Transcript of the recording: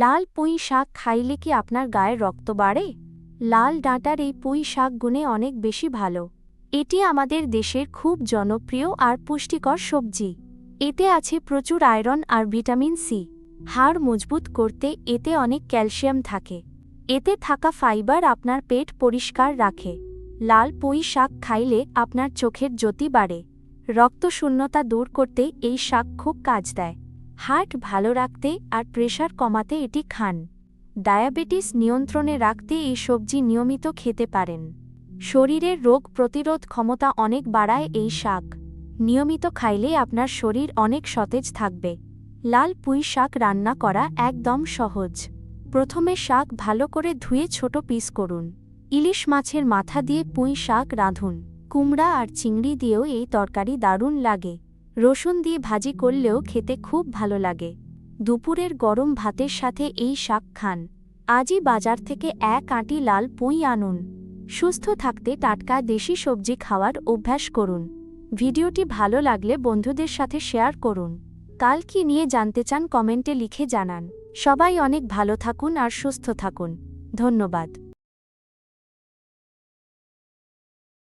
লাল পুঁই শাক খাইলে কি আপনার গায়ে রক্ত বাড়ে? লাল ডাঁটার এই পুঁই শাক গুণে অনেক বেশি ভালো। এটি আমাদের দেশের খুব জনপ্রিয় আর পুষ্টিকর সবজি। এতে আছে প্রচুর আয়রন আর ভিটামিন সি। হাড় মজবুত করতে এতে অনেক ক্যালসিয়াম থাকে। এতে থাকা ফাইবার আপনার পেট পরিষ্কার রাখে। লাল পুঁই শাক খাইলে আপনার চোখের জ্যোতি বাড়ে। রক্তশূন্যতা দূর করতে এই শাক খুব কাজ দেয়। হার্ট ভালো রাখতে আর প্রেশার কমাতে এটি খান। ডায়াবেটিস নিয়ন্ত্রণে রাখতে এই সবজি নিয়মিত খেতে পারেন। শরীরের রোগ প্রতিরোধ ক্ষমতা অনেক বাড়ায় এই শাক। নিয়মিত খাইলে আপনার শরীর অনেক সতেজ থাকবে। লাল পুঁই শাক রান্না করা একদম সহজ। প্রথমে শাক ভালো করে ধুয়ে ছোট পিস করুন। ইলিশ মাছের মাথা দিয়ে পুঁই শাক রাঁধুন। কুমড়া আর চিংড়ি দিয়েও এই তরকারি দারুণ লাগে। রসুন দিয়ে ভাজি করলেও খেতে খুব ভালো লাগে। দুপুরের গরম ভাতের সাথে এই শাক খান। আজই বাজার থেকে এক আঁটি লাল পুঁই আনুন। সুস্থ থাকতে টাটকা দেশি সবজি খাওয়ার অভ্যাস করুন। ভিডিওটি ভালো লাগলে বন্ধুদের সাথে শেয়ার করুন। কাল কি নিয়ে জানতে চান কমেন্টে লিখে জানান। সবাই অনেক ভালো থাকুন আর সুস্থ থাকুন। ধন্যবাদ।